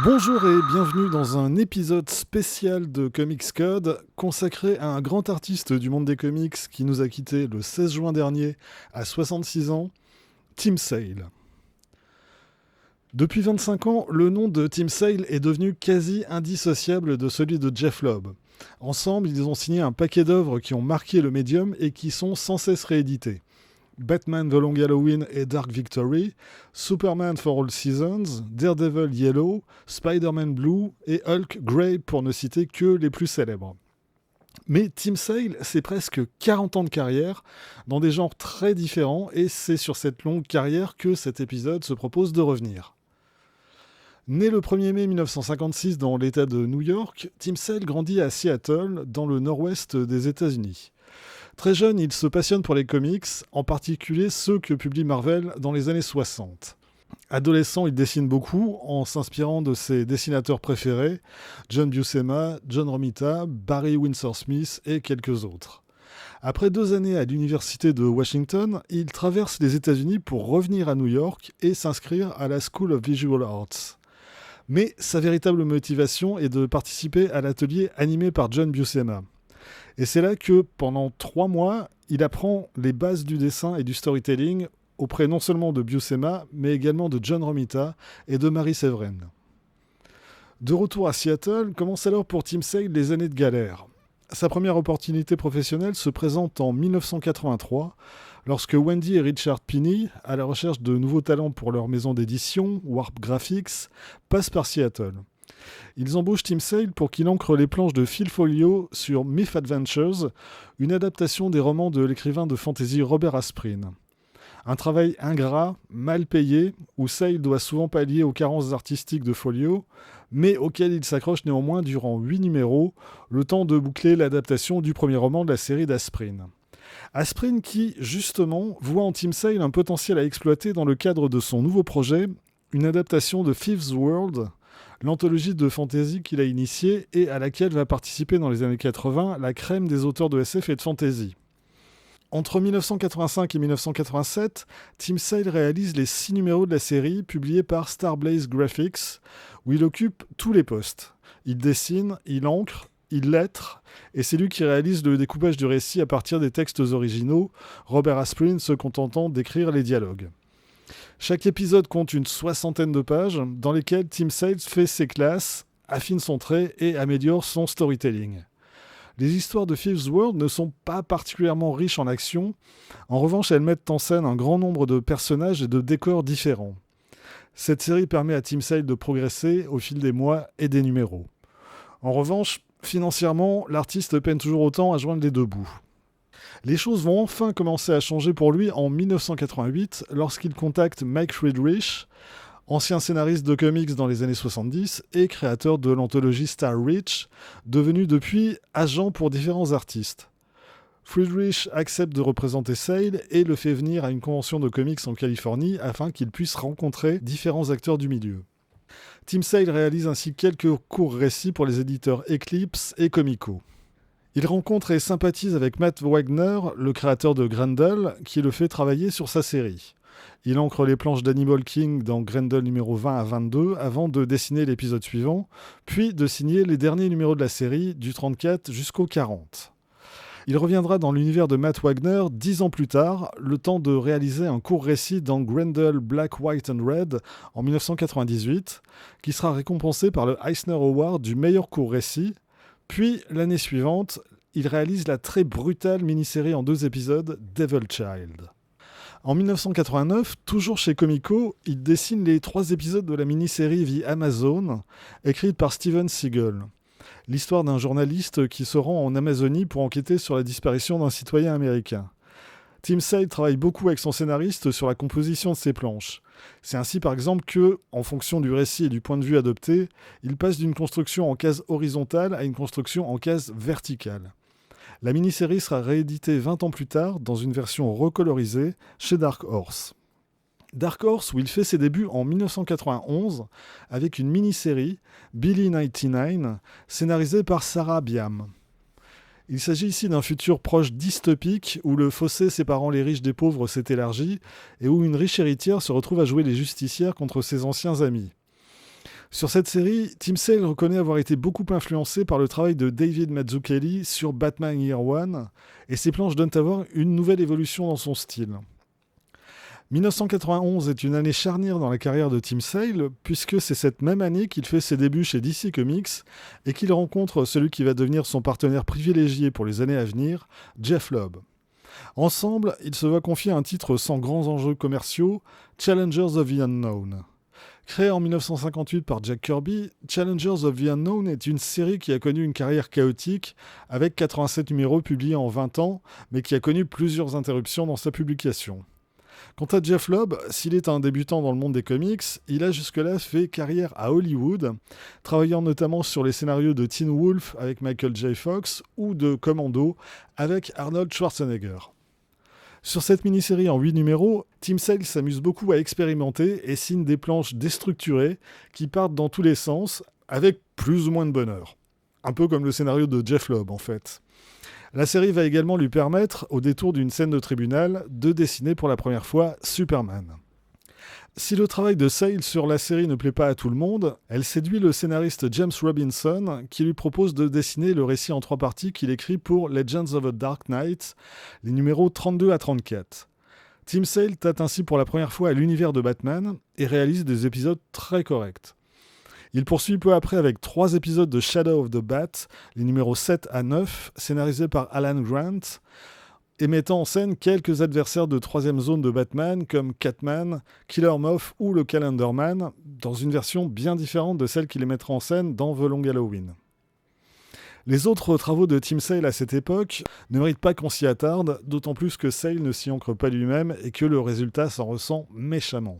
Bonjour et bienvenue dans un épisode spécial de Comics Code consacré à un grand artiste du monde des comics qui nous a quittés le 16 juin dernier à 66 ans, Tim Sale. Depuis 25 ans, le nom de Tim Sale est devenu quasi indissociable de celui de Jeff Loeb. Ensemble, ils ont signé un paquet d'œuvres qui ont marqué le médium et qui sont sans cesse rééditées. Batman The Long Halloween et Dark Victory, Superman for All Seasons, Daredevil Yellow, Spider-Man Blue et Hulk Grey pour ne citer que les plus célèbres. Mais Tim Sale, c'est presque 40 ans de carrière dans des genres très différents et c'est sur cette longue carrière que cet épisode se propose de revenir. Né le 1er mai 1956 dans l'État de New York, Tim Sale grandit à Seattle, dans le nord-ouest des États-Unis. Très jeune, il se passionne pour les comics, en particulier ceux que publie Marvel dans les années 60. Adolescent, il dessine beaucoup en s'inspirant de ses dessinateurs préférés, John Buscema, John Romita, Barry Windsor Smith et quelques autres. Après 2 années à l'université de Washington, il traverse les États-Unis pour revenir à New York et s'inscrire à la School of Visual Arts. Mais sa véritable motivation est de participer à l'atelier animé par John Buscema. Et c'est là que, pendant 3 mois, il apprend les bases du dessin et du storytelling auprès non seulement de Buscema, mais également de John Romita et de Mary Severin. De retour à Seattle, commencent alors pour Tim Sale les années de galère. Sa première opportunité professionnelle se présente en 1983, lorsque Wendy et Richard Pini, à la recherche de nouveaux talents pour leur maison d'édition, Warp Graphics, passent par Seattle. Ils embauchent Tim Sale pour qu'il encre les planches de Phil Folio sur Myth Adventures, une adaptation des romans de l'écrivain de fantasy Robert Asprin. Un travail ingrat, mal payé, où Sale doit souvent pallier aux carences artistiques de Folio, mais auquel il s'accroche néanmoins durant 8 numéros, le temps de boucler l'adaptation du premier roman de la série d'Asprin. Asprin qui, justement, voit en Tim Sale un potentiel à exploiter dans le cadre de son nouveau projet, une adaptation de Fifth World, l'anthologie de fantasy qu'il a initiée et à laquelle va participer dans les années 80 la crème des auteurs de SF et de fantasy. Entre 1985 et 1987, Tim Sale réalise les 6 numéros de la série publiés par Starblaze Graphics, où il occupe tous les postes. Il dessine, il encre, il lettre, et c'est lui qui réalise le découpage du récit à partir des textes originaux, Robert Asprin se contentant d'écrire les dialogues. Chaque épisode compte une 60aine de pages dans lesquelles Tim Sale fait ses classes, affine son trait et améliore son storytelling. Les histoires de Fifth World ne sont pas particulièrement riches en action, en revanche elles mettent en scène un grand nombre de personnages et de décors différents. Cette série permet à Tim Sale de progresser au fil des mois et des numéros. En revanche, financièrement, l'artiste peine toujours autant à joindre les deux bouts. Les choses vont enfin commencer à changer pour lui en 1988 lorsqu'il contacte Mike Friedrich, ancien scénariste de comics dans les années 70 et créateur de l'anthologie Star Reach, devenu depuis agent pour différents artistes. Friedrich accepte de représenter Sale et le fait venir à une convention de comics en Californie afin qu'il puisse rencontrer différents acteurs du milieu. Tim Sale réalise ainsi quelques courts récits pour les éditeurs Eclipse et Comico. Il rencontre et sympathise avec Matt Wagner, le créateur de Grendel, qui le fait travailler sur sa série. Il encre les planches d'Animal King dans Grendel numéro 20 à 22 avant de dessiner l'épisode suivant, puis de signer les derniers numéros de la série du 34 jusqu'au 40. Il reviendra dans l'univers de Matt Wagner 10 ans plus tard, le temps de réaliser un court récit dans Grendel Black, White and Red en 1998, qui sera récompensé par le Eisner Award du meilleur court récit. Puis, l'année suivante, il réalise la très brutale mini-série en 2 épisodes Devil Child. En 1989, toujours chez Comico, il dessine les 3 épisodes de la mini-série The Amazon, écrite par Steven Seagal. L'histoire d'un journaliste qui se rend en Amazonie pour enquêter sur la disparition d'un citoyen américain. Tim Sale travaille beaucoup avec son scénariste sur la composition de ses planches. C'est ainsi par exemple que, en fonction du récit et du point de vue adopté, il passe d'une construction en case horizontale à une construction en case verticale. La mini-série sera rééditée 20 ans plus tard dans une version recolorisée chez Dark Horse. Dark Horse, où il fait ses débuts en 1991 avec une mini-série, Billy 99, scénarisée par Sarah Biam. Il s'agit ici d'un futur proche dystopique où le fossé séparant les riches des pauvres s'est élargi et où une riche héritière se retrouve à jouer les justicières contre ses anciens amis. Sur cette série, Tim Sale reconnaît avoir été beaucoup influencé par le travail de David Mazzucchelli sur Batman Year One, et ses planches donnent à voir une nouvelle évolution dans son style. 1991 est une année charnière dans la carrière de Tim Sale, puisque c'est cette même année qu'il fait ses débuts chez DC Comics et qu'il rencontre celui qui va devenir son partenaire privilégié pour les années à venir, Jeff Lobb. Ensemble, ils se voient confier un titre sans grands enjeux commerciaux, Challengers of the Unknown. Créé en 1958 par Jack Kirby, Challengers of the Unknown est une série qui a connu une carrière chaotique, avec 87 numéros publiés en 20 ans, mais qui a connu plusieurs interruptions dans sa publication. Quant à Jeff Lobb, s'il est un débutant dans le monde des comics, il a jusque-là fait carrière à Hollywood, travaillant notamment sur les scénarios de Teen Wolf avec Michael J. Fox ou de Commando avec Arnold Schwarzenegger. Sur cette mini-série en 8 numéros, Tim Sale s'amuse beaucoup à expérimenter et signe des planches déstructurées qui partent dans tous les sens, avec plus ou moins de bonheur. Un peu comme le scénario de Jeff Lobb en fait. La série va également lui permettre, au détour d'une scène de tribunal, de dessiner pour la première fois Superman. Si le travail de Sale sur la série ne plaît pas à tout le monde, elle séduit le scénariste James Robinson qui lui propose de dessiner le récit en 3 parties qu'il écrit pour Legends of the Dark Knight, les numéros 32 à 34. Tim Sale tâte ainsi pour la première fois à l'univers de Batman et réalise des épisodes très corrects. Il poursuit peu après avec 3 épisodes de Shadow of the Bat, les numéros 7 à 9, scénarisés par Alan Grant, et mettant en scène quelques adversaires de 3e zone de Batman comme Catman, Killer Moth ou le Calendar Man, dans une version bien différente de celle qu'il les mettra en scène dans The Long Halloween. Les autres travaux de Tim Sale à cette époque ne méritent pas qu'on s'y attarde, d'autant plus que Sale ne s'y ancre pas lui-même et que le résultat s'en ressent méchamment.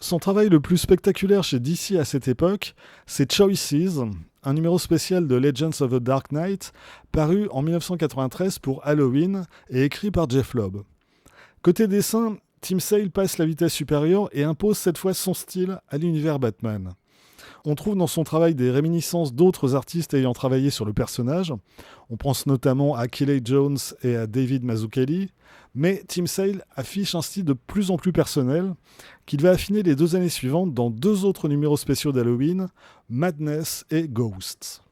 Son travail le plus spectaculaire chez DC à cette époque, c'est Choices, un numéro spécial de Legends of the Dark Knight, paru en 1993 pour Halloween et écrit par Jeff Lobb. Côté dessin, Tim Sale passe la vitesse supérieure et impose cette fois son style à l'univers Batman. On trouve dans son travail des réminiscences d'autres artistes ayant travaillé sur le personnage. On pense notamment à Kelly Jones et à David Mazzucchelli, mais Tim Sale affiche un style de plus en plus personnel qu'il va affiner les 2 années suivantes dans 2 autres numéros spéciaux d'Halloween, Madness et Ghosts.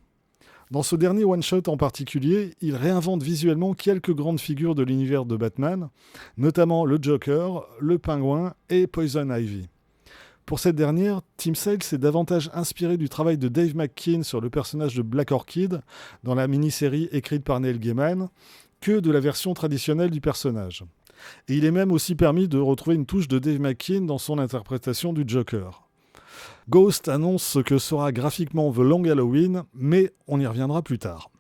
Dans ce dernier one-shot en particulier, il réinvente visuellement quelques grandes figures de l'univers de Batman, notamment le Joker, le Pingouin et Poison Ivy. Pour cette dernière, Tim Sale s'est davantage inspiré du travail de Dave McKean sur le personnage de Black Orchid dans la mini-série écrite par Neil Gaiman que de la version traditionnelle du personnage. Et il est même aussi permis de retrouver une touche de Dave McKean dans son interprétation du Joker. Ghost annonce ce que sera graphiquement The Long Halloween, mais on y reviendra plus tard.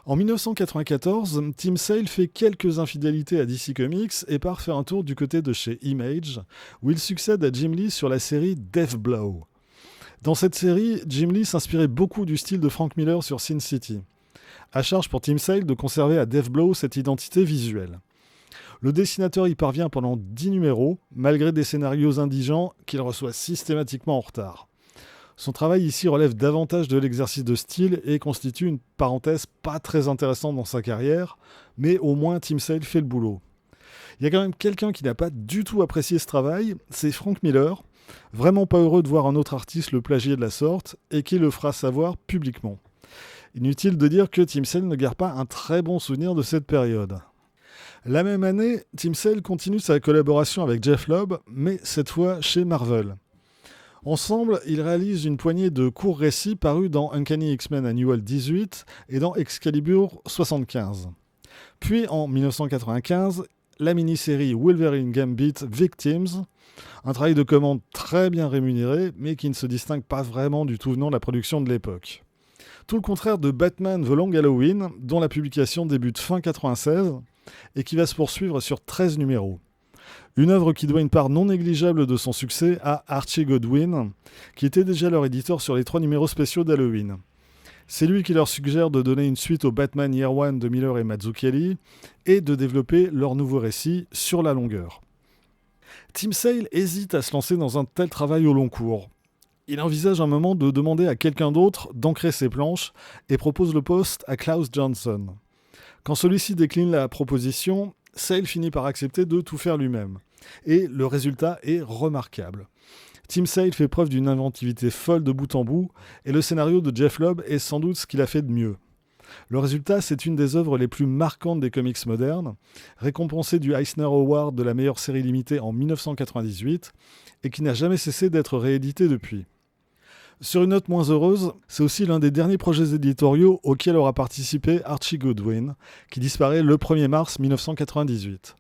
En 1994, Tim Sale fait quelques infidélités à DC Comics et part faire un tour du côté de chez Image, où il succède à Jim Lee sur la série Death Blow. Dans cette série, Jim Lee s'inspirait beaucoup du style de Frank Miller sur Sin City. À charge pour Tim Sale de conserver à Death Blow cette identité visuelle. Le dessinateur y parvient pendant 10 numéros, malgré des scénarios indigents qu'il reçoit systématiquement en retard. Son travail ici relève davantage de l'exercice de style et constitue une parenthèse pas très intéressante dans sa carrière, mais au moins Tim Sale fait le boulot. Il y a quand même quelqu'un qui n'a pas du tout apprécié ce travail, c'est Frank Miller, vraiment pas heureux de voir un autre artiste le plagier de la sorte, et qui le fera savoir publiquement. Inutile de dire que Tim Sale ne garde pas un très bon souvenir de cette période. La même année, Tim Sale continue sa collaboration avec Jeff Lobb, mais cette fois chez Marvel. Ensemble, ils réalisent une poignée de courts récits parus dans Uncanny X-Men Annual 18 et dans Excalibur 75. Puis en 1995, la mini-série Wolverine Gambit Victims, un travail de commande très bien rémunéré, mais qui ne se distingue pas vraiment du tout venant de la production de l'époque. Tout le contraire de Batman The Long Halloween, dont la publication débute fin 96 et qui va se poursuivre sur 13 numéros. Une œuvre qui doit une part non négligeable de son succès à Archie Goodwin, qui était déjà leur éditeur sur les 3 numéros spéciaux d'Halloween. C'est lui qui leur suggère de donner une suite au Batman Year One de Miller et Mazzucchelli et de développer leur nouveau récit sur la longueur. Tim Sale hésite à se lancer dans un tel travail au long cours. Il envisage un moment de demander à quelqu'un d'autre d'ancrer ses planches et propose le poste à Klaus Johnson. Quand celui-ci décline la proposition, Sale finit par accepter de tout faire lui-même. Et le résultat est remarquable. Tim Sale fait preuve d'une inventivité folle de bout en bout, et le scénario de Jeff Loeb est sans doute ce qu'il a fait de mieux. Le résultat, c'est une des œuvres les plus marquantes des comics modernes, récompensée du Eisner Award de la meilleure série limitée en 1998, et qui n'a jamais cessé d'être rééditée depuis. Sur une note moins heureuse, c'est aussi l'un des derniers projets éditoriaux auxquels aura participé Archie Goodwin, qui disparaît le 1er mars 1998.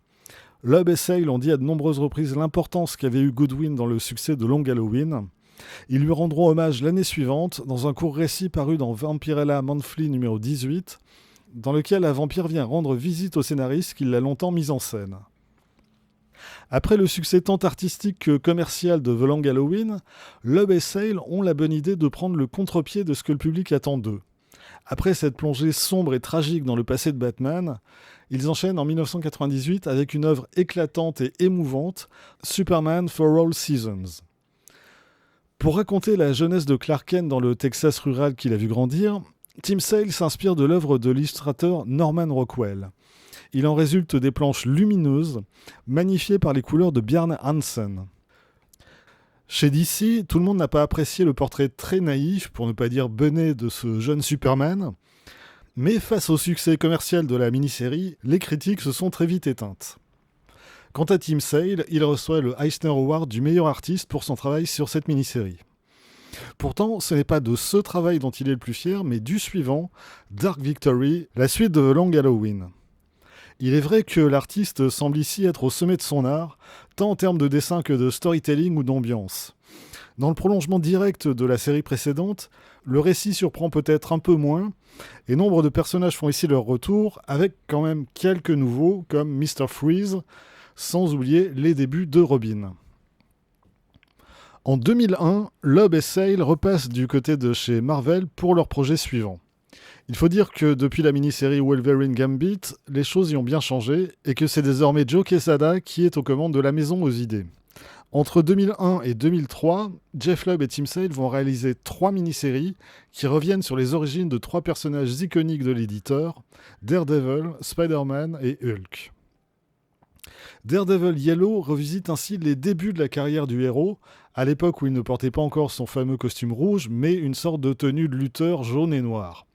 Loeb et Sale ont dit à de nombreuses reprises l'importance qu'avait eu Goodwin dans le succès de Long Halloween. Ils lui rendront hommage l'année suivante dans un court récit paru dans Vampirella Monthly numéro 18, dans lequel un vampire vient rendre visite au scénariste qui l'a longtemps mis en scène. Après le succès tant artistique que commercial de The Long Halloween, Loeb et Sale ont la bonne idée de prendre le contre-pied de ce que le public attend d'eux. Après cette plongée sombre et tragique dans le passé de Batman, ils enchaînent en 1998 avec une œuvre éclatante et émouvante, Superman for All Seasons. Pour raconter la jeunesse de Clark Kent dans le Texas rural qu'il a vu grandir, Tim Sale s'inspire de l'œuvre de l'illustrateur Norman Rockwell. Il en résulte des planches lumineuses, magnifiées par les couleurs de Bjarne Hansen. Chez DC, tout le monde n'a pas apprécié le portrait très naïf, pour ne pas dire bené, de ce jeune Superman, mais face au succès commercial de la mini-série, les critiques se sont très vite éteintes. Quant à Tim Sale, il reçoit le Eisner Award du meilleur artiste pour son travail sur cette mini-série. Pourtant, ce n'est pas de ce travail dont il est le plus fier, mais du suivant, Dark Victory, la suite de Long Halloween. Il est vrai que l'artiste semble ici être au sommet de son art, tant en termes de dessin que de storytelling ou d'ambiance. Dans le prolongement direct de la série précédente, le récit surprend peut-être un peu moins, et nombre de personnages font ici leur retour, avec quand même quelques nouveaux, comme Mr. Freeze, sans oublier les débuts de Robin. En 2001, Loeb et Sale repassent du côté de chez Marvel pour leur projet suivant. Il faut dire que depuis la mini-série Wolverine Gambit, les choses y ont bien changé et que c'est désormais Joe Quesada qui est aux commandes de la maison aux idées. Entre 2001 et 2003, Jeff Loeb et Tim Sale vont réaliser 3 mini-séries qui reviennent sur les origines de 3 personnages iconiques de l'éditeur, Daredevil, Spider-Man et Hulk. Daredevil Yellow revisite ainsi les débuts de la carrière du héros, à l'époque où il ne portait pas encore son fameux costume rouge, mais une sorte de tenue de lutteur jaune et noir.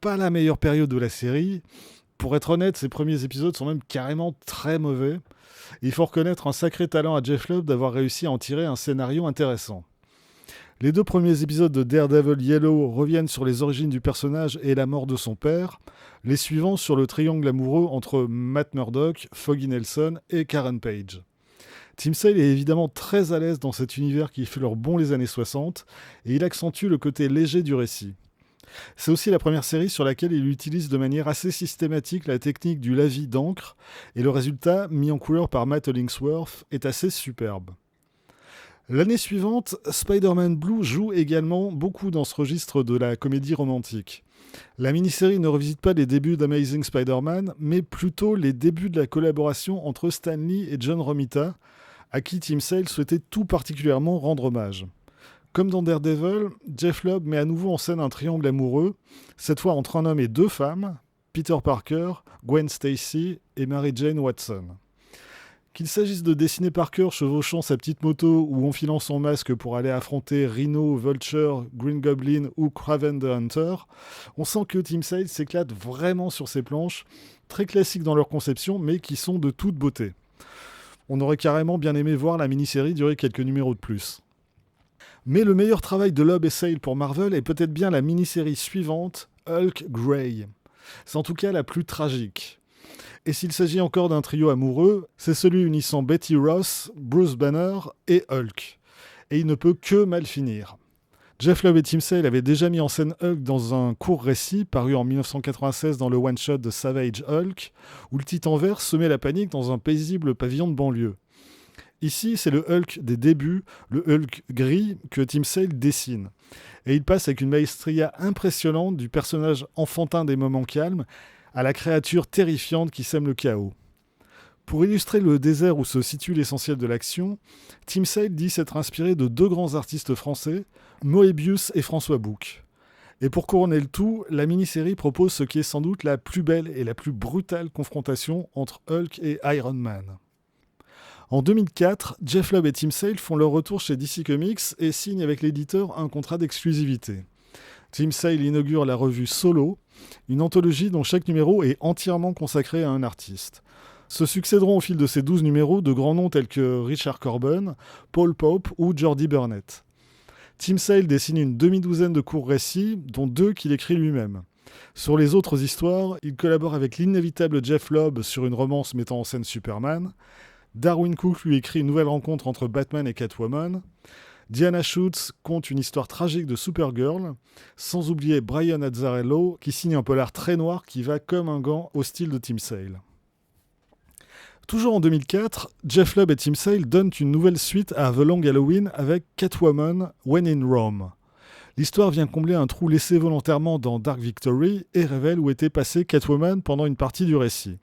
Pas la meilleure période de la série. Pour être honnête, ces premiers épisodes sont même carrément très mauvais. Il faut reconnaître un sacré talent à Jeff Loeb d'avoir réussi à en tirer un scénario intéressant. Les 2 premiers épisodes de Daredevil Yellow reviennent sur les origines du personnage et la mort de son père, les suivants sur le triangle amoureux entre Matt Murdock, Foggy Nelson et Karen Page. Tim Sale est évidemment très à l'aise dans cet univers qui fait leur bon les années 60, et il accentue le côté léger du récit. C'est aussi la première série sur laquelle il utilise de manière assez systématique la technique du lavis d'encre, et le résultat, mis en couleur par Matt Hollingsworth, est assez superbe. L'année suivante, Spider-Man Blue joue également beaucoup dans ce registre de la comédie romantique. La mini-série ne revisite pas les débuts d'Amazing Spider-Man, mais plutôt les débuts de la collaboration entre Stan Lee et John Romita, à qui Tim Sale souhaitait tout particulièrement rendre hommage. Comme dans Daredevil, Jeff Loeb met à nouveau en scène un triangle amoureux, cette fois entre un homme et 2 femmes, Peter Parker, Gwen Stacy et Mary Jane Watson. Qu'il s'agisse de dessiner Parker chevauchant sa petite moto ou enfilant son masque pour aller affronter Rhino, Vulture, Green Goblin ou Kraven the Hunter, on sent que Tim Sale s'éclate vraiment sur ces planches, très classiques dans leur conception mais qui sont de toute beauté. On aurait carrément bien aimé voir la mini-série durer quelques numéros de plus. Mais le meilleur travail de Loeb et Sale pour Marvel est peut-être bien la mini-série suivante, Hulk Grey. C'est en tout cas la plus tragique. Et s'il s'agit encore d'un trio amoureux, c'est celui unissant Betty Ross, Bruce Banner et Hulk. Et il ne peut que mal finir. Jeff Loeb et Tim Sale avaient déjà mis en scène Hulk dans un court récit paru en 1996 dans le one-shot de Savage Hulk, où le titan vert semait la panique dans un paisible pavillon de banlieue. Ici, c'est le Hulk des débuts, le Hulk gris, que Tim Sale dessine. Et il passe avec une maestria impressionnante du personnage enfantin des moments calmes à la créature terrifiante qui sème le chaos. Pour illustrer le désert où se situe l'essentiel de l'action, Tim Sale dit s'être inspiré de 2 grands artistes français, Moebius et François Bouc. Et pour couronner le tout, la mini-série propose ce qui est sans doute la plus belle et la plus brutale confrontation entre Hulk et Iron Man. En 2004, Jeff Loeb et Tim Sale font leur retour chez DC Comics et signent avec l'éditeur un contrat d'exclusivité. Tim Sale inaugure la revue Solo, une anthologie dont chaque numéro est entièrement consacré à un artiste. Se succéderont au fil de ces 12 numéros de grands noms tels que Richard Corben, Paul Pope ou Jordi Burnett. Tim Sale dessine une demi-douzaine de courts récits, dont 2 qu'il écrit lui-même. Sur les autres histoires, il collabore avec l'inévitable Jeff Loeb sur une romance mettant en scène Superman. Darwyn Cooke lui écrit une nouvelle rencontre entre Batman et Catwoman. Diana Schutz conte une histoire tragique de Supergirl, sans oublier Brian Azzarello qui signe un polar très noir qui va comme un gant au style de Tim Sale. Toujours en 2004, Jeff Loeb et Tim Sale donnent une nouvelle suite à The Long Halloween avec Catwoman When in Rome. L'histoire vient combler un trou laissé volontairement dans Dark Victory et révèle où était passée Catwoman pendant une partie du récit.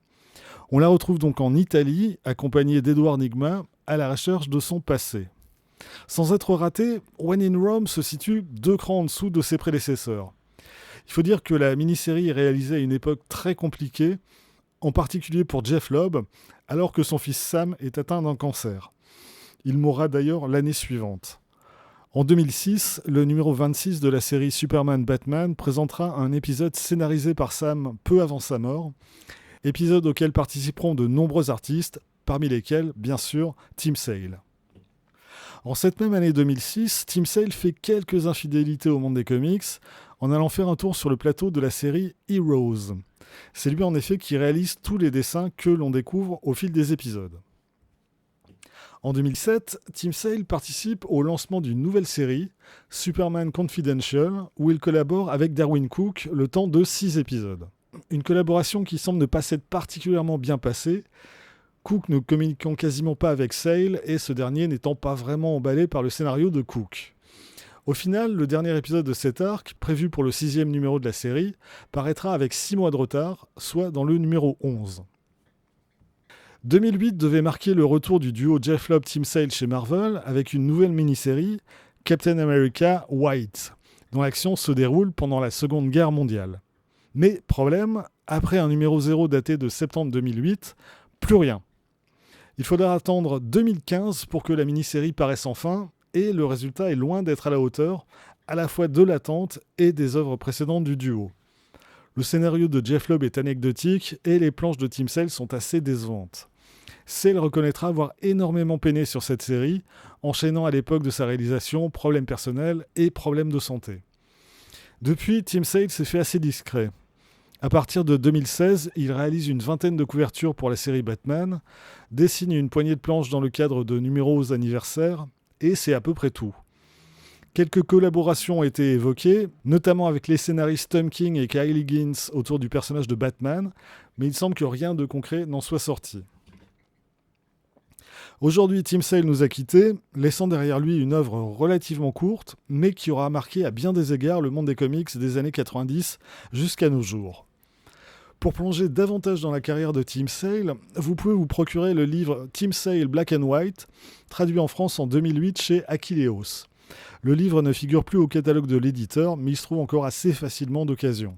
On la retrouve donc en Italie, accompagnée d'Edward Nygma, à la recherche de son passé. Sans être raté, When in Rome se situe 2 crans en dessous de ses prédécesseurs. Il faut dire que la mini-série est réalisée à une époque très compliquée, en particulier pour Jeff Loeb, alors que son fils Sam est atteint d'un cancer. Il mourra d'ailleurs l'année suivante. En 2006, le numéro 26 de la série Superman Batman présentera un épisode scénarisé par Sam peu avant sa mort, épisode auquel participeront de nombreux artistes, parmi lesquels, bien sûr, Tim Sale. En cette même année 2006, Tim Sale fait quelques infidélités au monde des comics en allant faire un tour sur le plateau de la série Heroes. C'est lui en effet qui réalise tous les dessins que l'on découvre au fil des épisodes. En 2007, Tim Sale participe au lancement d'une nouvelle série, Superman Confidential, où il collabore avec Darwyn Cooke le temps de 6 épisodes. Une collaboration qui semble ne pas s'être particulièrement bien passée, Cooke ne communiquant quasiment pas avec Sale et ce dernier n'étant pas vraiment emballé par le scénario de Cooke. Au final, le dernier épisode de cet arc, prévu pour le 6e numéro de la série, paraîtra avec 6 mois de retard, soit dans le numéro 11. 2008 devait marquer le retour du duo Jeff Loeb-Tim Sale chez Marvel avec une nouvelle mini-série, Captain America White, dont l'action se déroule pendant la Seconde Guerre mondiale. Mais problème, après un numéro 0 daté de septembre 2008, plus rien. Il faudra attendre 2015 pour que la mini-série paraisse enfin, et le résultat est loin d'être à la hauteur, à la fois de l'attente et des œuvres précédentes du duo. Le scénario de Jeff Loeb est anecdotique et les planches de Tim Sale sont assez décevantes. Sale reconnaîtra avoir énormément peiné sur cette série, enchaînant à l'époque de sa réalisation problèmes personnels et problèmes de santé. Depuis, Tim Sale s'est fait assez discret. À partir de 2016, il réalise une vingtaine de couvertures pour la série Batman, dessine une poignée de planches dans le cadre de numéros anniversaires, et c'est à peu près tout. Quelques collaborations ont été évoquées, notamment avec les scénaristes Tom King et Kyle Higgins autour du personnage de Batman, mais il semble que rien de concret n'en soit sorti. Aujourd'hui, Tim Sale nous a quittés, laissant derrière lui une œuvre relativement courte, mais qui aura marqué à bien des égards le monde des comics des années 90 jusqu'à nos jours. Pour plonger davantage dans la carrière de Tim Sale, vous pouvez vous procurer le livre Tim Sale Black and White, traduit en France en 2008 chez Achilleos. Le livre ne figure plus au catalogue de l'éditeur, mais il se trouve encore assez facilement d'occasion.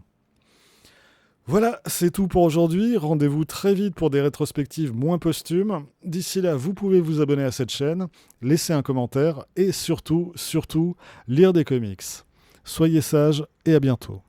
Voilà, c'est tout pour aujourd'hui. Rendez-vous très vite pour des rétrospectives moins posthumes. D'ici là, vous pouvez vous abonner à cette chaîne, laisser un commentaire et surtout, lire des comics. Soyez sages et à bientôt.